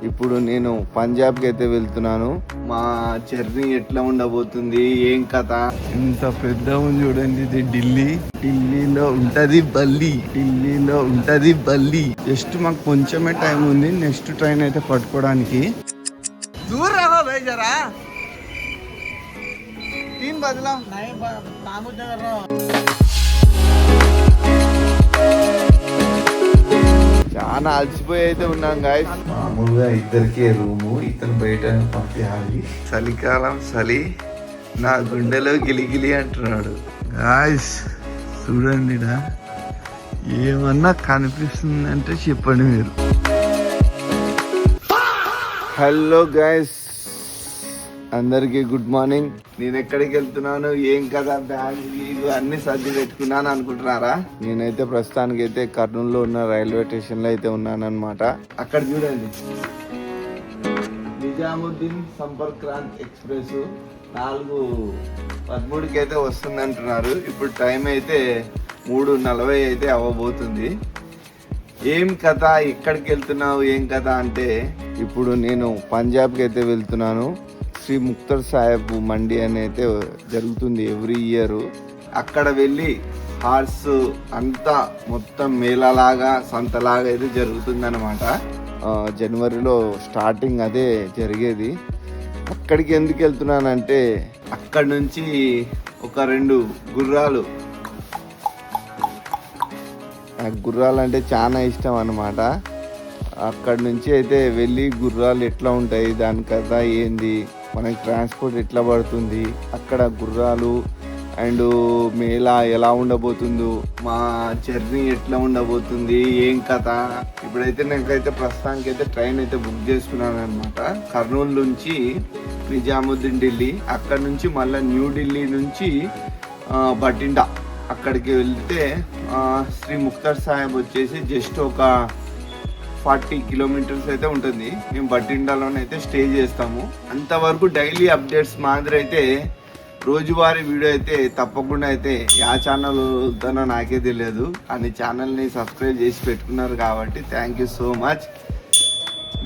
ఇప్పుడు నేను పంజాబ్కి అయితే వెళ్తున్నాను. మా జర్నీ ఎట్లా ఉండబోతుంది, ఏం కథ. ఇంత పెద్ద ఉంది చూడండి, ఇది ఢిల్లీ. ఢిల్లీలో ఉంటది బల్లి, ఢిల్లీలో ఉంటది బల్లి. జస్ట్ మాకు కొంచెమే టైం ఉంది నెక్స్ట్ ట్రైన్ అయితే పట్టుకోవడానికి. दूर रहो भाई जरा, 3 बदला नहीं काम कर रहा हूं. చాలా అలసిపోయి అయితే ఉన్నాం గాయస్. మామూలుగా ఇద్దరికే రూము, ఇతను బయట పంపించాలి. చలికాలం చలి నా గుండెలో గిలిగిలి అంటున్నాడు. గాయస్ చూడండి, ఏమన్నా కనిపిస్తుందంటే చెప్పండి మీరు. హలో గైస్, అందరికీ గుడ్ మార్నింగ్. నేను ఎక్కడికి వెళ్తున్నాను, ఏం కదా, బ్యాగ్ అన్ని సర్ది పెట్టుకున్నాను అనుకుంటున్నారా? నేనైతే ప్రస్తుతానికి అయితే కర్నూలులో ఉన్న రైల్వే స్టేషన్ లో అయితే ఉన్నాను అనమాట. అక్కడ చూడండి, నిజాముద్దీన్ సంపర్క్ క్రాంతి ఎక్స్ప్రెస్ 4:13కి అయితే వస్తుంది అంటున్నారు. ఇప్పుడు టైం అయితే 3:40 అయితే అవ్వబోతుంది. ఏం కథ, ఎక్కడికి వెళ్తున్నావు, ఏం కథ అంటే, ఇప్పుడు నేను పంజాబ్కి అయితే వెళ్తున్నాను. శ్రీ ముక్తర్ సాహెబ్ మండి అని అయితే జరుగుతుంది ఎవ్రీ ఇయర్. అక్కడ వెళ్ళి హార్స్ అంతా మొత్తం మేళలాగా సంతలాగా అయితే జరుగుతుంది అనమాట. జనవరిలో స్టార్టింగ్ అదే జరిగేది. అక్కడికి ఎందుకు వెళ్తున్నానంటే, అక్కడ నుంచి ఒక 2 గుర్రాలు, నాకు గుర్రాలు అంటే చాలా ఇష్టం అన్నమాట. అక్కడి నుంచి అయితే వెళ్ళి గుర్రాలు ఎట్లా ఉంటాయి, దాని కథ ఏంది, మనకి ట్రాన్స్పోర్ట్ ఎట్లా పడుతుంది, అక్కడ గుర్రాలు అండ్ మేళా ఎలా ఉండబోతుందో, మా జర్నీ ఎట్లా ఉండబోతుంది, ఏం కథ. ఇప్పుడైతే నాకైతే ప్రస్తుతానికి అయితే ట్రైన్ అయితే బుక్ చేసుకున్నాను అనమాట. కర్నూలు నుంచి నిజాముద్దీన్ ఢిల్లీ, అక్కడ నుంచి మళ్ళీ న్యూ ఢిల్లీ నుంచి బటిండా అక్కడికి వెళ్తే శ్రీ ముక్తర్ సాహెబ్ వచ్చేసి జస్ట్ ఒక 40 కిలోమీటర్స్ అయితే ఉంటుంది. మేము బటిండాలోనే అయితే స్టే చేస్తాము. అంతవరకు డైలీ అప్డేట్స్ మాదిరి అయితే రోజువారీ వీడియో అయితే తప్పకుండా అయితే ఆ ఛానల్ తనో నాకే తెలియదు, కానీ ఛానల్ని సబ్స్క్రైబ్ చేసి పెట్టుకున్నారు కాబట్టి థ్యాంక్ యూ సో మచ్.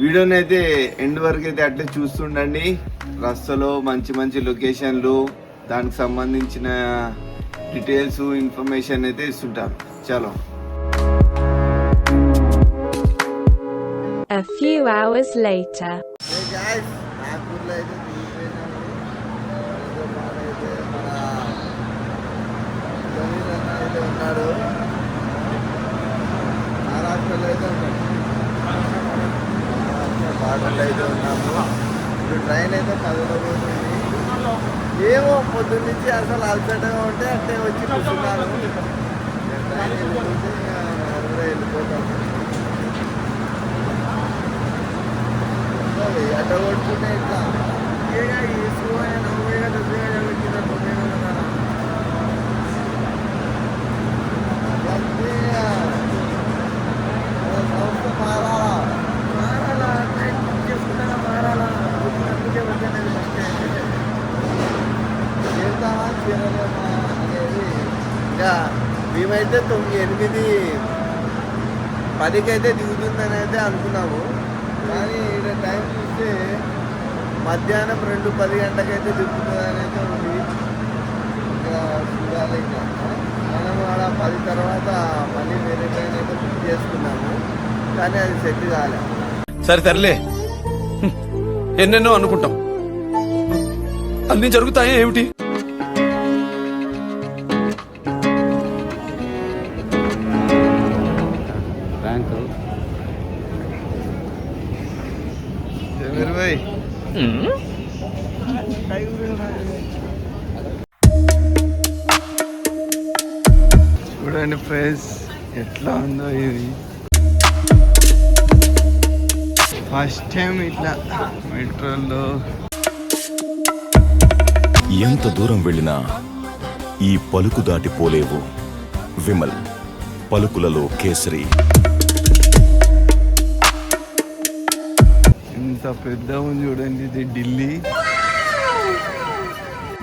వీడియోని అయితే ఎండ్ వరకు అయితే అట్లే చూస్తుండండి. రస్తలో మంచి మంచి లొకేషన్లు, దానికి సంబంధించిన డీటెయిల్స్, ఇన్ఫర్మేషన్ అయితే ఇస్తుంటారు. చలో. A few hours later. Hey guys, నాగపూర్లో అయితే దిగిపోయినాము. అయితే మన జమీన్ అన్న అయితే ఉన్నాడు, మహారాష్ట్రలో అయితే ఉన్నాడు. బార్డర్లో అయితే ఉన్నాము. ఇప్పుడు ట్రైన్ అయితే కదలబోతుంది. ఏమో పొద్దున్న నుంచి అసలు అలసటగా ఉంటే అంటే వచ్చి కూర్చున్నాను. ట్రైన్ వెళ్ళిపోతే వెళ్ళిపోతాము. అట్ట కొట్టుకుంటే ఇట్లా ఇంకా మేమైతే 8-10కి అయితే దిగుతుందని అయితే అనుకున్నాము. కానీ ఇక్కడ టైం చూస్తే మధ్యాహ్నం 2-10 గంటలకైతే దిగుతుందని అయితే ఉంది. ఇంకా చూడాలి. ఇంకా మనం ఆడ 10 తర్వాత మళ్ళీ వేరే ట్రైన్ అయితే బుక్ చేసుకున్నాము, కానీ అది సెట్ కాలే. సరే తరలే, ఎన్నెన్నో అనుకుంటాం, అన్ని జరుగుతాయి ఏమిటి? చూడండి ఫ్రెండ్స్, ఎట్లా ఉందో ఇది. ఫస్ట్ టైం ఇట్లా మెట్రోలో. ఎంత దూరం వెళ్ళినా ఈ పలుకు దాటిపోలేవు. విమల్ పలుకులలో కేసరి. ఇంత పెద్ద ఉంది చూడండి, ఇది ఢిల్లీ.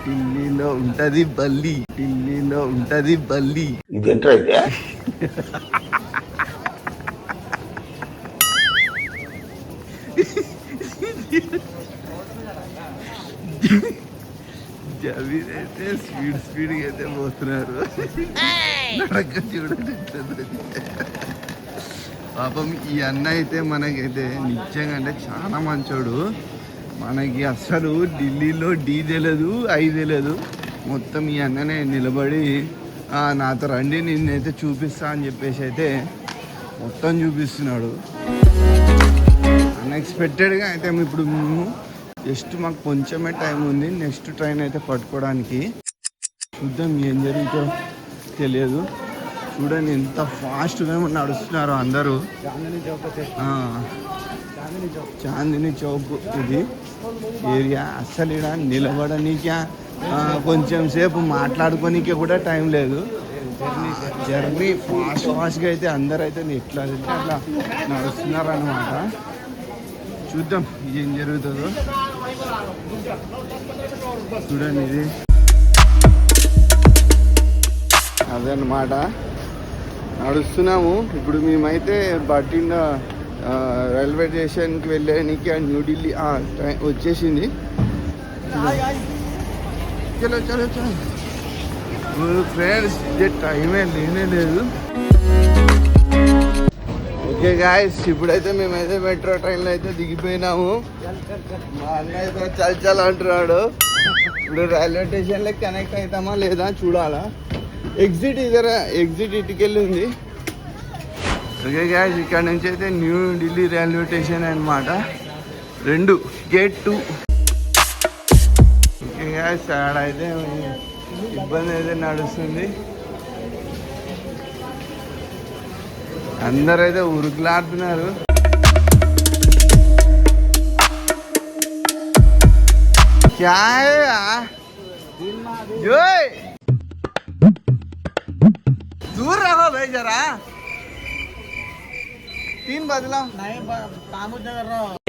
ఢిల్లీలో ఉంటది బల్లి, ఢిల్లీలో ఉంటది బల్లి. ఇదేంటో అయితే జమీర్ అయితే స్పీడ్గా అయితే పోతున్నారు. నడక చూడండి ఎట్లుంది. పాపం ఈ అన్న అయితే మనకైతే నిజంగా అంటే చాలా మంచోడు. మనకి అసలు ఢిల్లీలో డీ తెలియదు, ఐ తెలియదు. మొత్తం ఈ అన్ననే నిలబడి నాతో రండి నిన్నైతే చూపిస్తా అని చెప్పేసి అయితే మొత్తం చూపిస్తున్నాడు. అన్ఎక్స్పెక్టెడ్గా అయితే ఇప్పుడు మేము జస్ట్ మాకు కొంచెమే టైం ఉంది నెక్స్ట్ ట్రైన్ అయితే పట్టుకోవడానికి. చూద్దాం ఏం జరుగుతుందో తెలియదు. చూడండి ఎంత ఫాస్ట్గా నడుస్తున్నారు అందరూ. చాందిని చౌక్ ఇది ఏరియా. అస్సలు ఇక్కడ నిలబడనీకే కొంచెం సేపు మాట్లాడుకోనికే కూడా టైం లేదు. జర్నీ ఫాస్ట్గా అయితే అందరూ అయితే ఎట్లా అయితే అట్లా నడుస్తున్నారు అన్నమాట. చూద్దాం ఏం జరుగుతుందో. చూడండి ఇది అదన్నమాట. నడుస్తున్నాము ఇప్పుడు మేమైతే బట్టిండ రైల్వే స్టేషన్కి వెళ్ళడానికి న్యూఢిల్లీ ట్రైన్ వచ్చేసింది. చలో చలో చలో ఫ్రెండ్స్, ఇదే టైమే లేనే లేదు. ఓకే గాయస్, ఇప్పుడైతే మేమైతే మెట్రో ట్రైన్లో అయితే దిగిపోయినాము. మా అన్న అయితే చల్ చల్ అంటున్నాడు. ఇప్పుడు రైల్వే స్టేషన్లో కనెక్ట్ అవుతామా లేదా చూడాలా. ఎగ్జిట్ ఇటుకెళ్ళి ఉంది. ఓకే గాయస్, ఇక్కడ నుంచి అయితే న్యూ ఢిల్లీ రైల్వే స్టేషన్ అన్నమాట. 2 గేట్ 2. ఓకే గాయస్, ఆడైతే ఇబ్బంది అయితే నడుస్తుంది. అందరూ అయితే ఉరుకులాడుతున్నారు. दूर रहो भाई जरा. 3 बदला.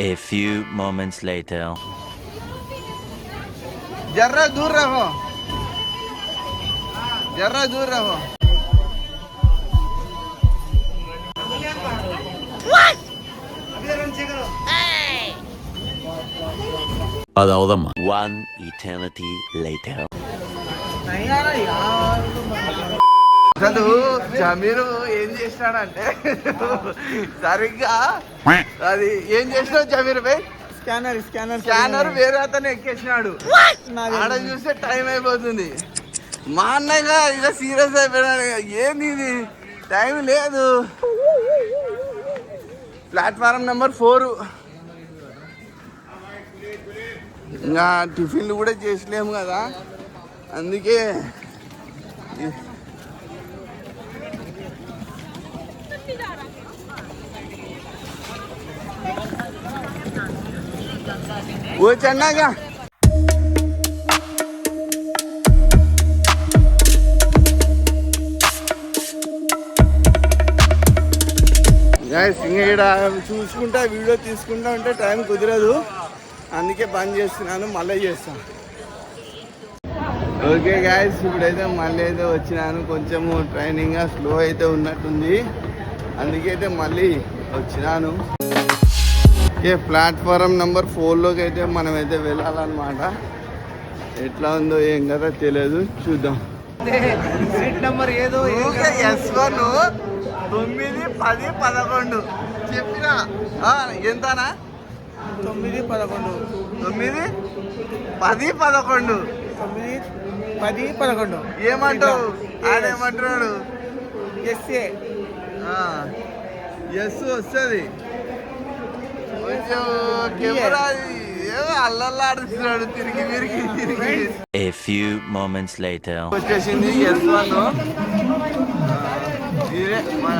A few moments later. जरा दूर रहो, जरा दूर रहो. అదవుదమ్మా. 1 eternity later. అసలు జమీరు ఏం చేసినాడంటే సరిగ్గా అది ఏం చేసినావు జమీర్ భాయ్, స్కానర్ వేరే అతను ఎక్కేసినాడు. ఆడ చూస్తే టైం అయిపోతుంది. మా అన్నయ్య ఇలా సీరియస్ అయిపోయినాడు. ఏంది ఇది, టైం లేదు. Platform number 4. ఇంకా టిఫిన్లు కూడా చేసలేము కదా, అందుకే वो चलना क्या. ఇక్కడ చూసుకుంటా వీడియో తీసుకుంటా ఉంటే టైం కుదరదు, అందుకే బంద్ చేస్తున్నాను. మళ్ళీ చేస్తాను. ఓకే గాయస్, ఇప్పుడైతే మళ్ళీ అయితే వచ్చినాను. కొంచెము ట్రైనింగ్ స్లో అయితే ఉన్నట్టుంది, అందుకే అయితే మళ్ళీ వచ్చినాను. ప్లాట్ఫారం నెంబర్ 4లోకి అయితే మనమైతే వెళ్ళాలన్నమాట. ఎట్లా ఉందో ఏం కదా తెలియదు, చూద్దాం. సీట్ నెంబర్ ఏదో S1 9, 10, 11 చెప్పినా. ఎంతనా? 9, 11. 9, 10, 11. 9, 10, 11. ఏమంటావు? ఆడేమంటున్నాడు? ఎస్ వస్తుంది. కెమెరా అల్లల్లాడుతున్నాడు తిరిగి తిరిగి. A few moments later. వచ్చేసింది S1. ఇదే మన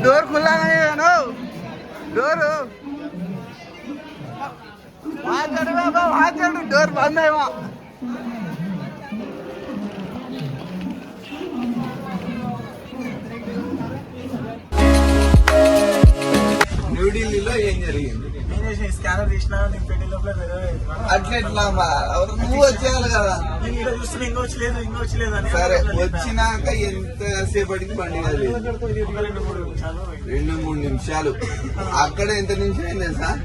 డోర్ ఖుల్లాను. డోరు వాచాడు బాబా, వాచాడు. డోర్ బంద్ అయ్యా. న్యూఢిల్లీలో ఏం జరిగింది? స్కానర్ తీసినా నేను పెట్టే లోపల అట్లా ఎట్లా నువ్వు వచ్చేయాలి కదా. చూస్తున్నా ఇంకా వచ్చలేదు అని సరే వచ్చినాక ఎంతసేపటికి బండి కదిలి? 2-3 నిమిషాలు. అక్కడ ఎంత నిమిషం అయింది సార్?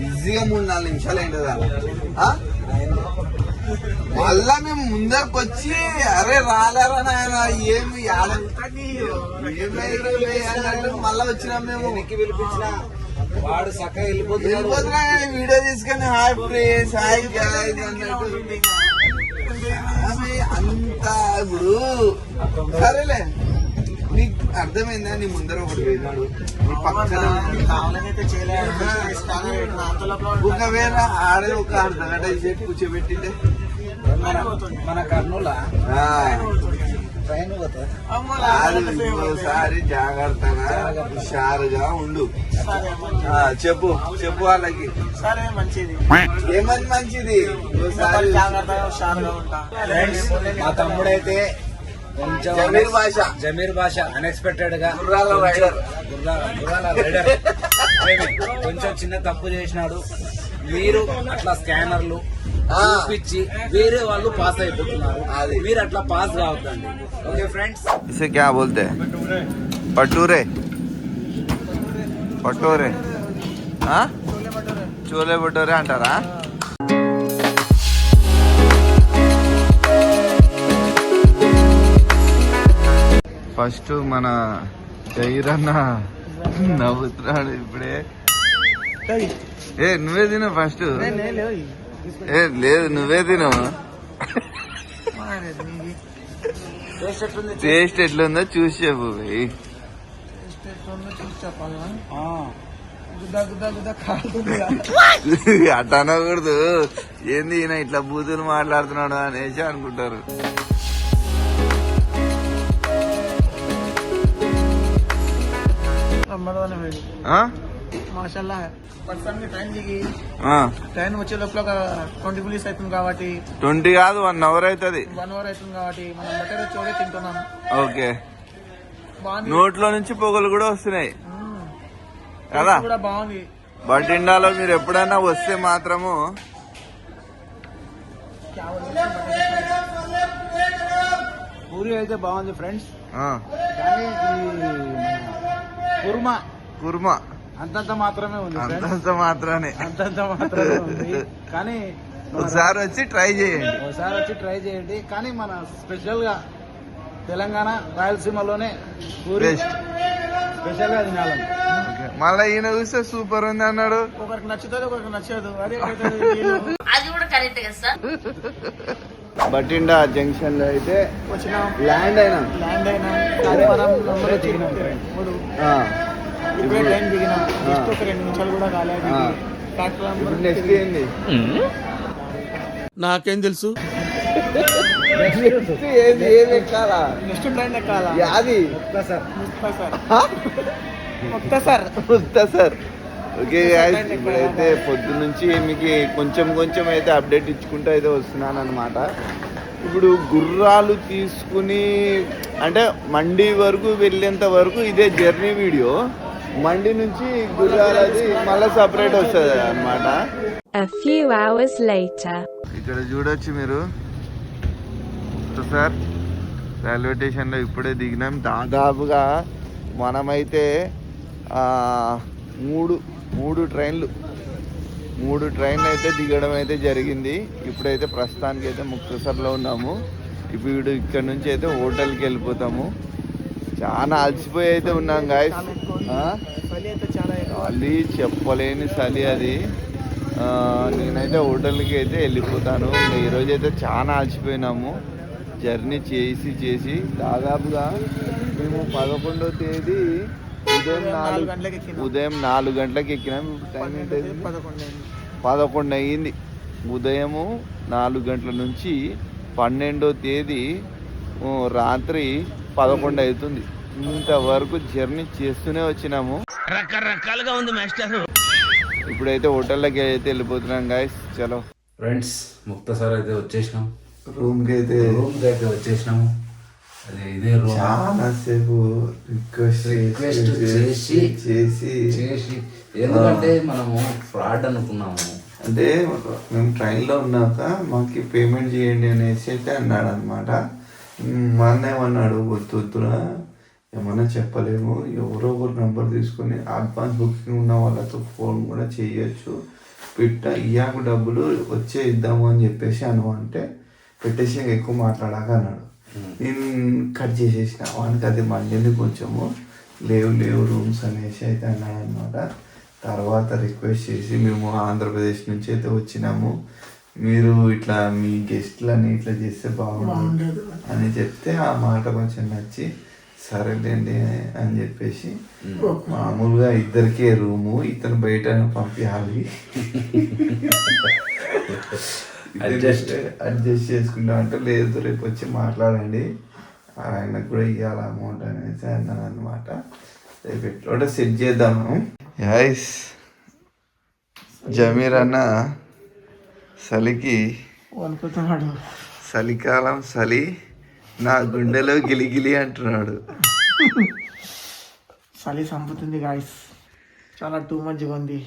ఈజీగా 3-4 నిమిషాలు అయిందా? మళ్ళా మేము ముందరకు వచ్చి అరే రాలేరా నాయన ఏమి మళ్ళా వచ్చినాం మేము. పిలిపించిన వాడు చక్కగా వెళ్ళిపోతున్నా వీడియో తీసుకొని హాయ్ ఫ్రెండ్స్ హాయ్ గైస్ అన్నట్టు అంతా. ఇప్పుడు సరేలే నీకు అర్థమైందా? నీ ముందర ఒకటి పోయినాడు, నీ పక్కన ఒకవేళ ఆడే ఒక అర్ధగంట సేపు కూర్చోబెట్టిండే మన కర్నూలు ట్రైన్ ఇంకోసారి జాగ్రత్తగా హుషారుగా ఉండు. చెప్పు వాళ్ళకి. సరే మంచిది. ఏమని మంచిది? ఇంకోసారి జాగ్రత్తగా హుషారుగా ఉంటా. మా తమ్ముడైతే కొంచెం జమీర్ భాష అన్ఎక్స్పెక్టెడ్ గా గుర్రాల రైడర్ కొంచెం చిన్న తప్పు చేసినాడు. మీరు అట్లా స్కానర్లు చూపించి వేరే వాళ్ళు పాస్ అయిపోతున్నారు, మీరు అట్లా పాస్ కావద్దండి. ఓకే ఫ్రెండ్స్, इसे क्या बोलते हैं? पटूरे చోలే భటూరే అంటారా? ఫస్ట్ మన జైరన్న నవ్వుతున్నాడు ఇప్పుడే. నువ్వే తిను ఫస్ట్. లేదు నువ్వే తిను. టేస్ట్ ఎట్లుందో చూసి చెప్పు. అట్ట అనకూడదు. ఏంది ఈయన ఇట్లా బూతులు మాట్లాడుతున్నాడు అనేసి అనుకుంటారు. మాషల్లా ట్రైన్ వచ్చే లోపల 20 మినిట్స్ అవుతుంది కాబట్టి 20 కాదు 1 అవర్ అవుతుంది. 1 అవర్ అవుతుంది కాబట్టి మనం బటర్ చోడే తింటున్నాం. ఓకే, నోట్లో నుంచి పొగలు కూడా వస్తున్నాయి కదా. కూడా బాగుంది. బటిండాలో మీరు ఎప్పుడైనా వస్తే మాత్రము పూరి అయితే బాగుంది ఫ్రెండ్స్, కానీ కుర్మా అంతంత మాత్రమే ఉంది. అంతంత మాత్రమే ఉంది, కానీ ఒకసారి వచ్చి ట్రై చేయండి. కానీ మన స్పెషల్ గా తెలంగాణ రాయలసీమలోనే పూరి స్పెషల్ గా తినాలండి. మళ్ళీ ఈయన చూస్తే సూపర్ ఉంది అన్నాడు. ఒకరికి నచ్చుతుంది ఒకరికి నచ్చదు. అదే అది కూడా కరెక్ట్ కదా సార్. బటిండా జంక్షన్ లో అయితే వచ్చిన ల్యాండ్ అయినా ఇప్పుడే ట్రైన్ దిగినా. జస్ట్ ఒక 2 నిమిషాలు కూడా కాలేదు. ఇప్పుడు నెక్స్ట్ ఏంది? నాకేం తెలుసు. ఏం ఎక్కాలా? Next train ఎక్కాలా? అది సార్. ఓకే గాయ్స్, ఇప్పుడైతే పొద్దు నుంచి మీకు కొంచెం అయితే అప్డేట్ ఇచ్చుకుంటూ అయితే వస్తున్నాను అనమాట. ఇప్పుడు గుర్రాలు తీసుకుని అంటే మండి వరకు వెళ్ళేంత వరకు ఇదే జర్నీ వీడియో. మండి నుంచి గుర్రాలది మళ్ళీ సపరేట్ వస్తుంది అనమాట. A few hours later. ఇక్కడ చూడొచ్చు మీరు సార్, రైల్వే స్టేషన్లో ఇప్పుడే దిగినాం. దాదాపుగా మనమైతే 3 ట్రైన్లు అయితే దిగడం అయితే జరిగింది. ఇప్పుడైతే ప్రస్తుతానికి అయితే ముక్తసర్లో ఉన్నాము. ఇప్పుడు ఇక్కడ నుంచి అయితే హోటల్కి వెళ్ళిపోతాము. చాలా అలసిపోయి అయితే ఉన్నాం గాయస్. చలి చెప్పలేని చలి అది. నేనైతే హోటల్కి అయితే వెళ్ళిపోతాను. ఈరోజు అయితే చాలా అలసిపోయినాము జర్నీ చేసి. దాదాపుగా మేము 11వ తేదీ ఉదయం 4 గంటలకు ఎక్కినాం. టైం ఏంటంటే 11 అయ్యింది. ఉదయము 4 గంటల నుంచి 12వ తేదీ రాత్రి 11 అవుతుంది. ఇంతవరకు జర్నీ చేస్తూనే వచ్చినాము. రకరకాలుగా ఉంది మాస్టర్. ఇప్పుడైతే హోటల్లోకి అయితే వెళ్ళిపోతున్నాం గాయస్. చలో ఫ్రెండ్స్, ముక్తసర్ అయితే వచ్చేసినాం. రూమ్కి అయితే వచ్చేసినాము. అదే ఇదే రూమ్ చాలా సేపు రిక్వెస్ట్ రిక్వెస్ట్ చేసి చేసి చేసి ఎందుకంటే మనము ఫ్రాడ్ అనుకున్నాము. అంటే మేము ట్రైన్లో ఉన్నాక మాకు పేమెంట్ చేయండి అనేసి అయితే అన్నాడు అనమాట. మా అన్న ఏమన్నాడు, వద్దురా ఏమన్నా చెప్పలేము, ఎవరో ఒకరు నెంబర్ తీసుకొని అడ్వాన్స్ బుకింగ్ ఉన్న వాళ్ళతో ఫోన్ కూడా చేయొచ్చు, ఇయ్యాకు డబ్బులు వచ్చే ఇద్దాము అని చెప్పేసి అను అంటే పెట్టేసి ఎక్కువ మాట్లాడాక అన్నాడు. నేను కట్ చేసేసిన వానికి అది మండింది కొంచెము. లేవు రూమ్స్ అనేసి అయితే అన్నాడు అనమాట. తర్వాత రిక్వెస్ట్ చేసి మేము ఆంధ్రప్రదేశ్ నుంచి అయితే వచ్చినాము, మీరు ఇట్లా మీ గెస్ట్లని ఇట్లా చేస్తే బాగుండదు అని చెప్తే ఆ మాట కొంచెం నచ్చి సరేలేండి అని చెప్పేసి మామూలుగా ఇద్దరికే రూము, ఇతను బయట పంపించాలి, అడ్జస్ట్ చేసుకుంటాం అంటే లేదు రేపు వచ్చి మాట్లాడండి ఆయనకు కూడా ఇవ్వాలి అమౌంట్ అనేసి అన్నాను అనమాట. రేపు ఎట్లా సెట్ చేద్దాము. యాయిస్ జమీర్ అన్న చలికి అనుకుంటున్నాడు, చలికాలం చలి నా గుండెలో గిలిగిలి అంటున్నాడు. చలి చంపుతుంది గాయస్, చాలా టూ మచ్గా ఉంది.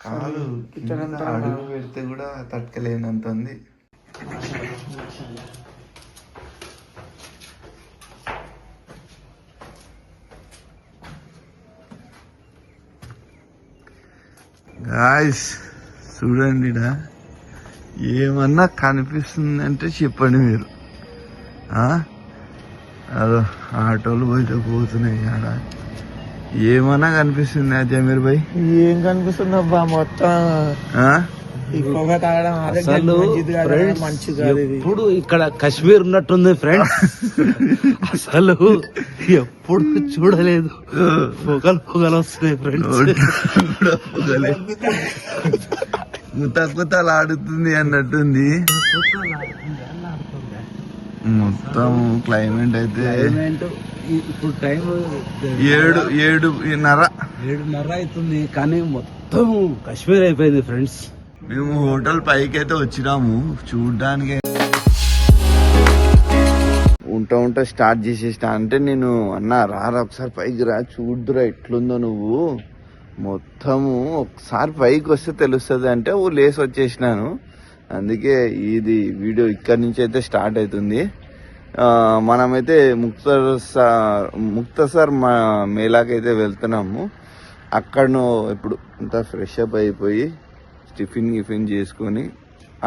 కాలు అడుగు పెడితే కూడా తట్టుకలేనంత ఉంది. గాయస్ చూడండి, ఏమన్నా కనిపిస్తుందంటే చెప్పండి మీరు. అదో ఆటోలు బయట పోతున్నాయి, ఆడ ఏమన్నా కనిపిస్తుంది జమీర్ భాయ్? ఏం కనిపిస్తుంది అబ్బా, మొత్తం ఎక్కువగా తాగడం మంచిది కాదు. ఇప్పుడు ఇక్కడ కాశ్మీర్ ఉన్నట్టుంది ఫ్రెండ్స్. అసలు ఎప్పుడు చూడలేదు, పొగలు వస్తున్నాయి ఫ్రెండ్స్. కుతలు ఆడుతుంది అన్నట్టుంది మొత్తం. క్లైమేట్ అయితే ఇప్పుడు టైం 7:30 అవుతుంది, కానీ మొత్తం కాశ్మీర్ అయిపోయింది ఫ్రెండ్స్. మేము హోటల్ పైకి అయితే వచ్చినాము చూడ్డానికి. ఉంటా స్టార్ట్ చేసేసిన అంటే నేను అన్నా రారా ఒకసారి పైకి రా చూద్దురా ఎట్లుందో నువ్వు, మొత్తము ఒకసారి పైకి వస్తే తెలుస్తుంది అంటే ఓ లేసి వచ్చేసినాను. అందుకే ఇది వీడియో ఇక్కడి నుంచి అయితే స్టార్ట్ అవుతుంది. మనమైతే ముక్తసర్ మేళాకైతే వెళ్తున్నాము. అక్కడను ఇప్పుడు అంతా ఫ్రెష్ అప్ అయిపోయి టిఫిన్ చేసుకొని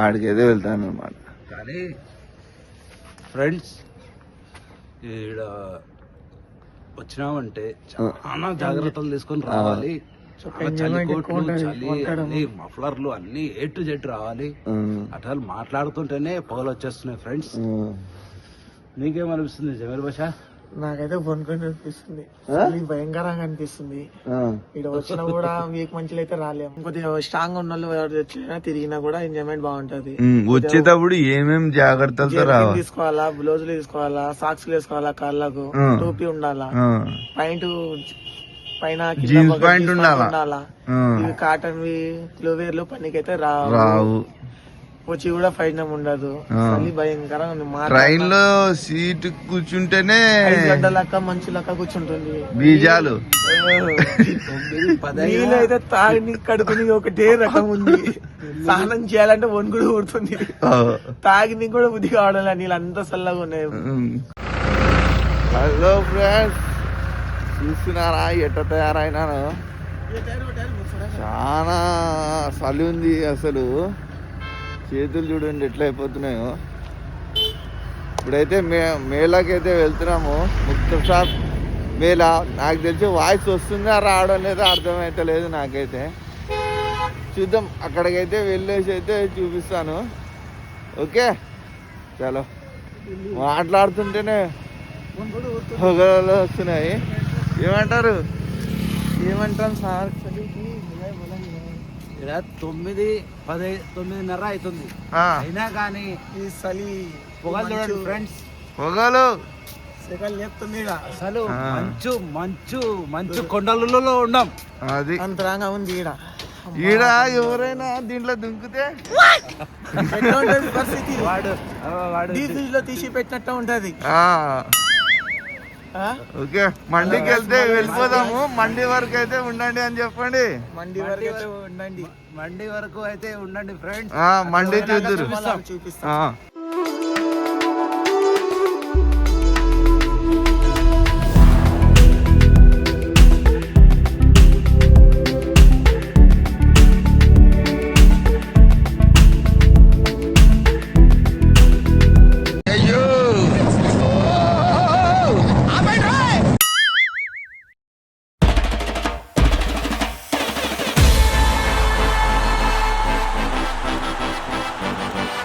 ఆడికైతే వెళ్తాను అనమాట. కానీ ఫ్రెండ్స్ ఈడ వచ్చినామంటే చాలా జాగ్రత్తలు తీసుకొని రావాలి. చలి మఫ్లర్లు అన్ని A to Z రావాలి. అట్లా మాట్లాడుతుంటేనే పొగలు వచ్చేస్తున్నాయి ఫ్రెండ్స్. నీకేమనిపిస్తుంది జమీర్ బాషా? నాకైతే వణుకొని అనిపిస్తుంది, భయంకరంగా అనిపిస్తుంది. ఇక్కడ వచ్చినా కూడా వీక్ మంచిలో అయితే రాలేము. కొద్దిగా స్ట్రాంగ్ ఉన్న వాళ్ళు తిరిగినా కూడా ఎంజాయ్మెంట్ బాగుంటది. వచ్చేటప్పుడు ఏమేం జాగ్రత్తలతో రావాలి, తీసుకోవాలా, బ్లౌజులు తీసుకోవాలా, సాక్స్ వేసుకోవాలా, కాళ్ళకు టోపీ ఉండాలా, పైన జీన్స్ ప్యాంట్ ఉండాలా, ఇవి కాటన్ క్లోవేర్లు పనికైతే రావు. వచ్చి కూడా ఫైనం ఉండదు. భయంకరంగా ట్రైన్ లో సీట్ కూర్చుంటేనే లెక్క మంచి లెక్క కూర్చుంటుంది. బీజాలు నీళ్ళు అయితే తాగి కడుకుని ఒకటే రకం ఉంది. స్నానం చేయాలంటే వణుకుడు ఊడుతుంది, తాగి కూడా బుద్ధి కావడం నీళ్ళు అంతా చల్లగా ఉన్నాయి. హలో ఫ్రెండ్స్, చూస్తున్నారా ఎట్ట తయారైనాను? చాలా చలి ఉంది అసలు. చేతులు చూడండి ఎట్లా అయిపోతున్నాయో. ఇప్పుడైతే మేళాకైతే వెళ్తున్నాము, ముక్తసర్ మేళా. నాకు తెలిసి వాయిస్ వస్తుందా రావడం లేదో అర్థమైతే లేదు నాకైతే. చూద్దాం, అక్కడికైతే వెళ్ళేసి అయితే చూపిస్తాను. ఓకే చలో. మాట్లాడుతుంటేనే పొగలు వస్తున్నాయి. ఏమంటాం సార్, 9:10 అవుతుంది, అయినా కానీ ఈ చలి పొగలు చూడండి ఫ్రెండ్స్. పొగలు సెగలు లేపుతుంది. అసలు మంచు కొండలలో ఉన్నాం, అది అంతరంగా ఉంది ఈడ. ఈడ ఎవరైనా దీంట్లో దుంకుతే ఎట్లా ఉంటది పరిస్థితి? డీప్ ఫ్రిడ్జ్ లో తీసి పెట్టినట్టు ఉంటది. ఓకే మండికి వెళ్తే వెళ్ళిపోదాము. మండి వరకు అయితే ఉండండి అని చెప్పండి. మండి వరకు అయితే ఉండండి. మండి వరకు అయితే ఉండండి ఫ్రెండ్స్. మండి చూద్దురు. చూపిస్తాం.